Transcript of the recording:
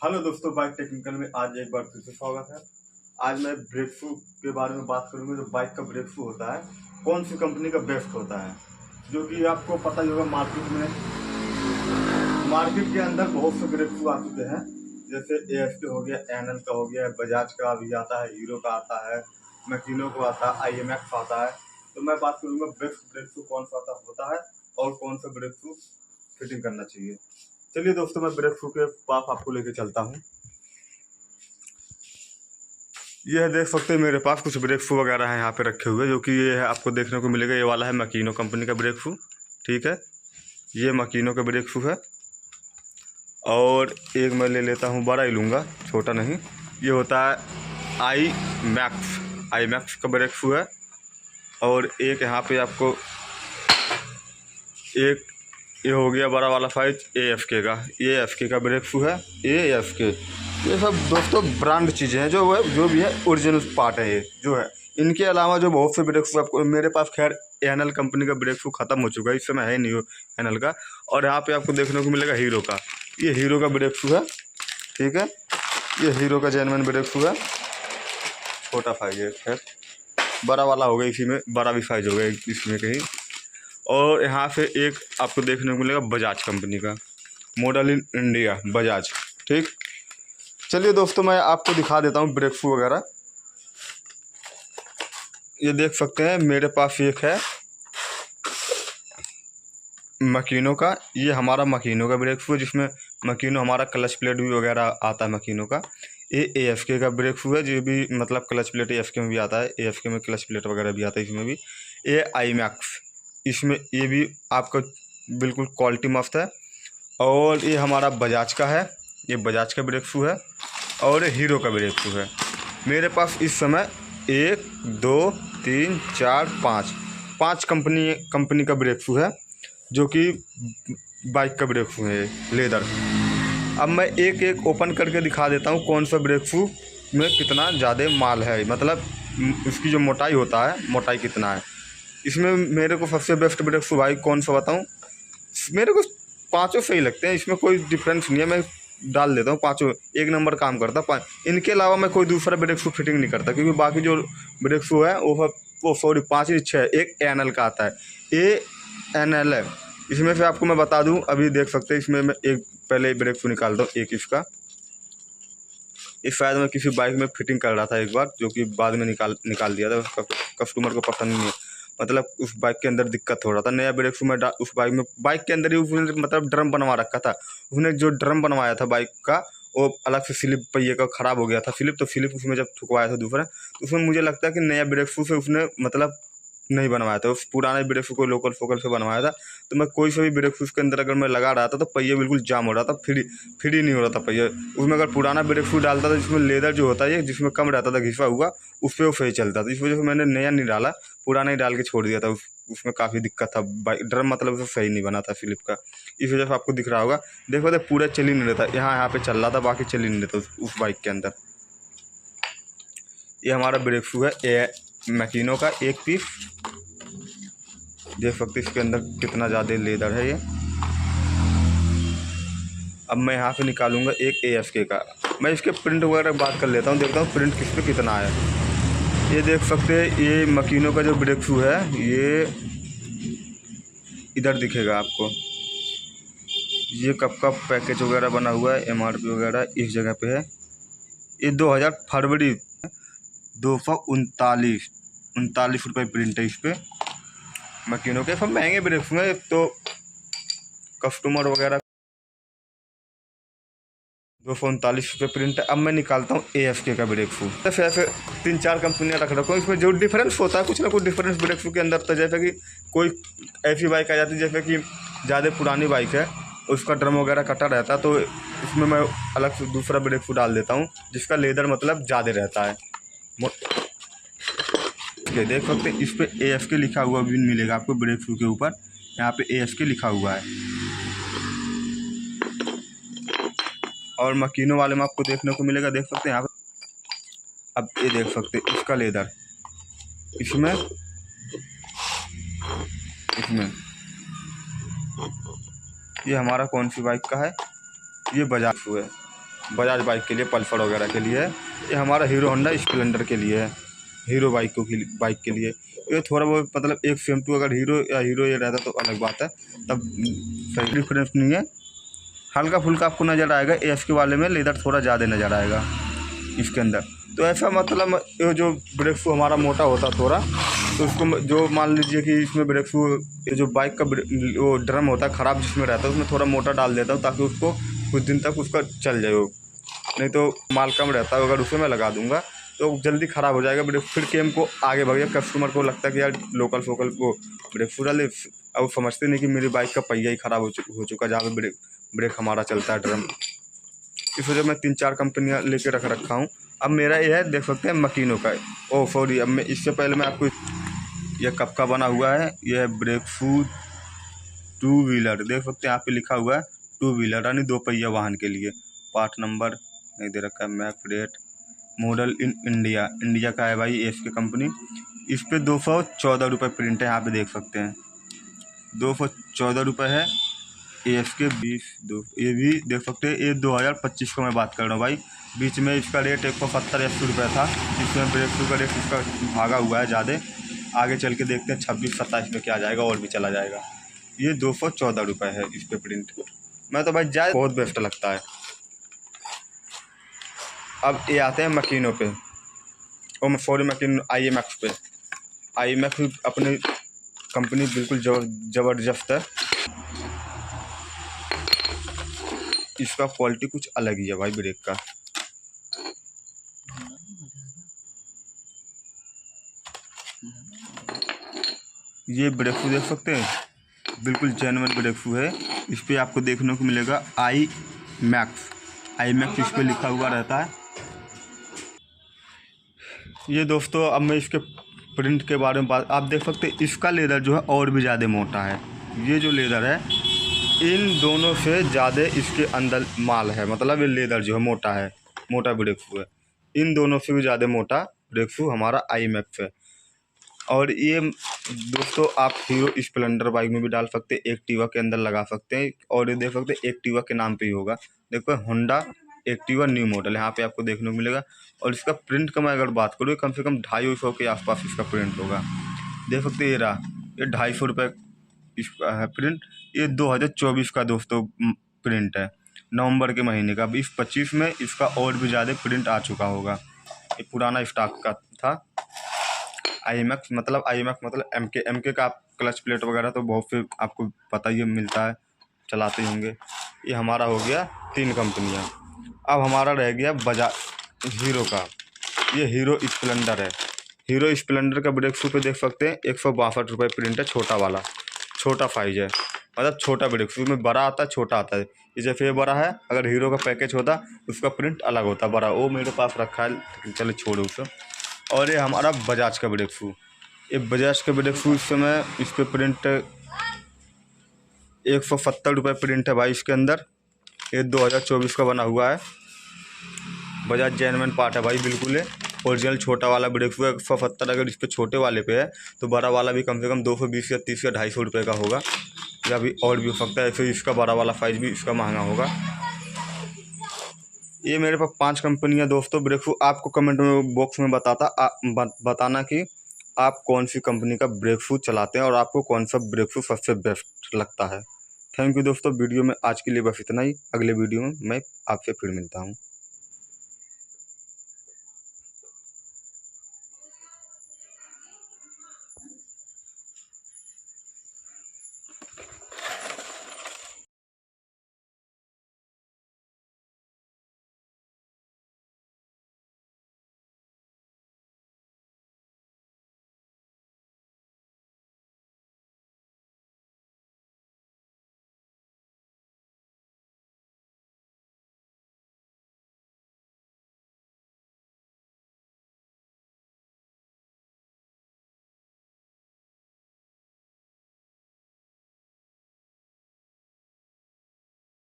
Hello दोस्तों, bike technical में आज एक बार फिर से स्वागत है। आज मैं ब्रेक शू के बारे में बात करूंगा। जो बाइक का ब्रेक शू होता है, कौन सी कंपनी का बेस्ट होता है, जो कि आपको पता ही होगा। मार्केट के अंदर बहुत से ब्रेक शू आ चुके हैं, जैसे ASK हो गया, एनएल का हो गया, बजाज का भी आता है, हीरो का आता है, मकीनो को आता है, IMX आता है। तो मैं बात करूंगा बेस्ट ब्रेक शू कौन सा होता है और कौन सा ब्रेक शू फिटिंग करना चाहिए। चलिए दोस्तों, मैं ब्रेक शू के पास आपको लेके चलता हूँ। यह देख सकते हैं, मेरे पास कुछ ब्रेक शू वगैरह हैं यहाँ पे रखे हुए, जो कि ये है, आपको देखने को मिलेगा। ये वाला है मकीनो कंपनी का ब्रेक शू, ठीक है। ये मकीनो का ब्रेक शू है। और एक मैं ले लेता हूँ, बड़ा ही लूँगा, छोटा नहीं। ये होता है IMAX का ब्रेक शू है। और एक यहाँ पे आपको एक ये हो गया बड़ा वाला साइज ASK का। ये ASK का ब्रेक शू है। ASK ये सब दोस्तों ब्रांड चीज़ें हैं, जो भी है ओरिजिनल पार्ट है ये जो है। इनके अलावा जो बहुत से ब्रेक शू आपको, मेरे पास खैर एनएल कंपनी का ब्रेक शू ख़त्म हो चुका है, इस समय है नहीं एनएल का। और यहाँ पे आपको देखने को मिलेगा हीरो का। ये हीरो का ब्रेक शू है, ठीक है। ये हीरो का जेन्युइन ब्रेक शू है। छोटा साइज है, खैर बड़ा वाला हो गया, इसी में बड़ा भी साइज हो गया इसमें कहीं। और यहाँ से एक आपको देखने को मिलेगा बजाज कंपनी का, मॉडल इन इंडिया बजाज, ठीक। चलिए दोस्तों, मैं आपको दिखा देता हूँ ब्रेक शू वगैरह। ये देख सकते हैं, मेरे पास एक है मकीनो का। ये हमारा मकीनो का ब्रेक शू है, जिसमें मकीनो हमारा क्लच प्लेट भी वगैरह आता है मकीनो का। ये ASK का ब्रेक शू है, जो भी मतलब क्लच प्लेट ASK में भी आता है, ASK में क्लच प्लेट वगैरह भी आता है इसमें भी। ये IMAX, इसमें ये भी आपका बिल्कुल क्वालिटी मस्त है। और ये हमारा बजाज का है, ये बजाज का ब्रेक शू है। और हीरो का ब्रेक शू है। मेरे पास इस समय 1 2 3 4 5 कंपनी का ब्रेक शू है, जो कि बाइक का ब्रेक शू है लेदर। अब मैं एक एक ओपन करके दिखा देता हूँ कौन सा ब्रेक शू में कितना ज़्यादा माल है, मतलब इसकी जो मोटाई होता है, मोटाई कितना है इसमें। मेरे को सबसे बेस्ट ब्रेक शू भाई कौन सा बताऊँ, मेरे को पाँचों सही लगते हैं, इसमें कोई डिफरेंस नहीं है। मैं डाल देता हूँ पाँचों एक नंबर काम करता। इनके अलावा मैं कोई दूसरा ब्रेक शू फिटिंग नहीं करता, क्योंकि बाकी जो ब्रेक शू है वो सॉरी 5 ही 6 है। एक एनएल का आता है, ANL है। इसमें से आपको मैं बता दूं, अभी देख सकते हैं, इसमें मैं एक पहले ब्रेक शू निकालता हूँ। एक इसका, इस शायद मैं किसी बाइक में फिटिंग कर रहा था एक बार, जो कि बाद में निकाल दिया था। उसका कस्टमर को पसंद नहीं है, मतलब उस बाइक के अंदर दिक्कत हो रहा था। नया ब्रेक शू में उस बाइक के अंदर ही उसने मतलब ड्रम बनवा रखा था। उसने जो ड्रम बनवाया था बाइक का, वो अलग से स्लिप पहिए का ख़राब हो गया था स्लिप। तो स्लिप उसमें जब ठुकवाया था दूसरा, तो उसमें मुझे लगता है कि नया ब्रेक शू से उसने मतलब नहीं बनवाया था, उस पुराने ब्रेक शू को लोकल फोकल से बनवाया था। तो मैं कोई सा भी ब्रेक शू के अंदर अगर मैं लगा रहा था, तो पहिया बिल्कुल जाम हो रहा था, फ्री नहीं हो रहा था पहिया। उसमें अगर पुराना ब्रेक शू डालता था, जिसमें लेदर जो होता है, जिसमें कम रहता था घिसवा हुआ, उस पर वो सही चलता था। इस वजह से मैंने नया नहीं डाला, पुराना ही डाल के छोड़ दिया था। उसमें काफ़ी दिक्कत था, बाइक ड्रम मतलब उसमें सही नहीं बना था स्लिप का। इस वजह से आपको दिख रहा होगा, देखो तो पूरा चल ही नहीं रहता, यहाँ पे चल रहा था, बाकी चल ही नहीं रहता उस बाइक के अंदर। ये हमारा ब्रेक शू है मकीनो का, एक पीस। देख सकते इसके अंदर कितना ज़्यादा लेदर है ये। अब मैं यहाँ से निकालूंगा एक ASK का। मैं इसके प्रिंट वगैरह बात कर लेता हूँ, देखता हूँ प्रिंट किस पे कितना है। ये देख सकते हैं, ये मकीनो का जो ब्रेक शू है, ये इधर दिखेगा आपको। ये कब का पैकेज वगैरह बना हुआ है, MRP वगैरह इस जगह पे है। ये 2000 फरवरी 239 रुपये प्रिंट है इस पर मकीनो के। सब महंगे ब्रेक शू हैं, तो कस्टमर वगैरह 239 रुपये प्रिंट है। अब मैं निकालता हूँ ASK का ब्रेक शू। जैसे ऐसे 3-4 कंपनियाँ रख रखो, इसमें जो डिफरेंस होता है, कुछ ना कुछ डिफरेंस ब्रेक शू के अंदर। तो जैसे कि कोई ऐसी बाइक आ जाती है, जैसे कि ज़्यादा पुरानी बाइक है, उसका ड्रम वगैरह कटा रहता है, तो इसमें मैं अलग से दूसरा ब्रेक शू डाल देता हूँ, जिसका लेदर मतलब ज़्यादा रहता है। देख सकते हैं, इस पर ASK लिखा हुआ भी मिलेगा आपको ब्रेक शू के ऊपर। यहाँ पे ASK लिखा हुआ है। और मकीनो वाले में आपको देखने को मिलेगा, देख सकते हैं यहाँ पे। अब ये देख सकते हैं इसका लेदर, इसमें ये हमारा कौन सी बाइक का है, ये बजाज शू है। बजाज बाइक के लिए, पल्सर वगैरह के लिए है। ये हमारा हीरो होंडा स्प्लेंडर के लिए है, हीरो बाइक के लिए। ये थोड़ा बहुत मतलब एक सेम टू अगर हीरो ये रहता तो अलग बात है, तब सही डिफरेंस नहीं है। हल्का फुल्का आपको नज़र आएगा, AFK वाले में लेदर थोड़ा ज़्यादा नज़र आएगा इसके अंदर। तो ऐसा मतलब ये जो ब्रेक शू हमारा मोटा होता थोड़ा, तो उसको जो मान लीजिए कि इसमें ब्रेक शू, ये जो बाइक का वो ड्रम होता है ख़राब जिसमें रहता है, उसमें थोड़ा मोटा डाल देता हूँ ताकि उसको कुछ दिन तक उसका चल जाए वो। नहीं तो माल कम रहता है, अगर उसे मैं लगा दूंगा तो जल्दी ख़राब हो जाएगा ब्रेक। फिर केम को आगे बढ़ गया, कस्टमर को लगता है कि यार लोकल फोकल वो ब्रेक शू डाले, अब समझते नहीं कि मेरी बाइक का पहिया ही ख़राब हो चुका जहाँ पे ब्रेक हमारा चलता है ड्रम। इस वजह मैं 3-4 कंपनियाँ लेके रखा हूँ। अब मेरा ये है, देख सकते हैं मकीनो का। ओह सॉरी, अब मैं इससे पहले मैं आपको, यह कब का बना हुआ है, यह ब्रेक शू 2 व्हीलर, देख सकते हैं यहाँ पे लिखा हुआ है 2 व्हीलर यानी 2 पहिया वाहन के लिए। पार्ट नंबर नहीं दे रखा है, map rate, model in India का है भाई, AFK कंपनी। इस पर 214 रुपये प्रिंट है, यहाँ पे देख सकते हैं 214 रुपये है। AFK 20 ये भी देख सकते हैं, ये 2025 को मैं बात कर रहा हूँ भाई। बीच में इसका रेट 170-80 रुपये था, इसमें ब्रेक शू का रेट इसका भागा हुआ है ज़्यादा। आगे चल के देखते हैं 26-27 में क्या जाएगा, और भी चला जाएगा। ये 214 रुपये है इस पे प्रिंट। मैं तो भाई जाए बहुत बेस्ट लगता है। अब ये आते हैं मकीनों पे, और सॉरी मकीन IMAX पे। IMAX अपनी कंपनी बिल्कुल ज़बरदस्त है, इसका क्वालिटी कुछ अलग ही है भाई ब्रेक का। ये ब्रेक शू देख सकते हैं, बिल्कुल जेन्युइन ब्रेक शू है। इस पर आपको देखने को मिलेगा IMAX इस पर लिखा हुआ रहता है। ये दोस्तों अब मैं इसके प्रिंट के बारे में बात, आप देख सकते हैं इसका लेदर जो है और भी ज़्यादा मोटा है। ये जो लेदर है इन दोनों से ज़्यादा इसके अंदर माल है, मतलब ये लेदर जो है मोटा है, मोटा ब्रेक शू है। इन दोनों से भी ज़्यादा मोटा ब्रेक शू हमारा IMAX है। और ये दोस्तों आप हीरो स्प्लेंडर बाइक में भी डाल सकते हैं, एक्टिवा के अंदर लगा सकते हैं। और ये देख सकते हैं एक्टिवा के नाम पे ही होगा, देखो होंडा एक्टिवा न्यू मॉडल यहाँ पे आपको देखने को मिलेगा। और इसका प्रिंट का मैं अगर बात करूँ, कम से कम 250 के आसपास इसका प्रिंट होगा। देख सकते हैं ये रहा, ये 250 रुपये इसका है प्रिंट। ये 2024 का दोस्तों प्रिंट है, नवंबर के महीने का। 2025 में इसका और भी ज़्यादा प्रिंट आ चुका होगा, ये पुराना स्टॉक का था। IMAX मतलब MK का आप क्लच प्लेट वगैरह तो बहुत से आपको पता ही मिलता है, चलाते होंगे। ये हमारा हो गया 3 कंपनियां। अब हमारा रह गया बजाज हीरो का, ये हीरो स्प्लेंडर है। हीरो स्प्लेंडर का ब्रेक शू पे देख सकते हैं 162 रुपये प्रिंट है, छोटा वाला, छोटा साइज है, मतलब छोटा ब्रेक शू में बड़ा आता है छोटा आता है। ये जैसे ये बड़ा है, अगर हीरो का पैकेज होता उसका प्रिंट अलग होता बड़ा, वो मेरे पास रखा है, चलो छोड़ो उसे। और ये हमारा बजाज का ब्रेक शू, ये बजाज का ब्रेक शू इस समय इस पर प्रिंट 170 रुपये प्रिंट है भाई इसके अंदर। ये 2024 का बना हुआ है, बजाज जेन्युइन पार्ट है भाई, बिल्कुल है ओरिजिनल। छोटा वाला ब्रेक शू है 170, अगर इस पर छोटे वाले पे है तो बड़ा वाला भी कम से कम 220 या 30 या 250 रुपये का होगा, या भी और भी हो सकता है। फिर इसका बड़ा वाला साइज भी इसका महंगा होगा। ये मेरे पास 5 कंपनियां दोस्तों ब्रेक शू। आपको कमेंट में बॉक्स में बताना कि आप कौन सी कंपनी का ब्रेक शू चलाते हैं और आपको कौन सा ब्रेक शू सबसे बेस्ट लगता है। थैंक यू दोस्तों, वीडियो में आज के लिए बस इतना ही। अगले वीडियो में मैं आपसे फिर मिलता हूँ।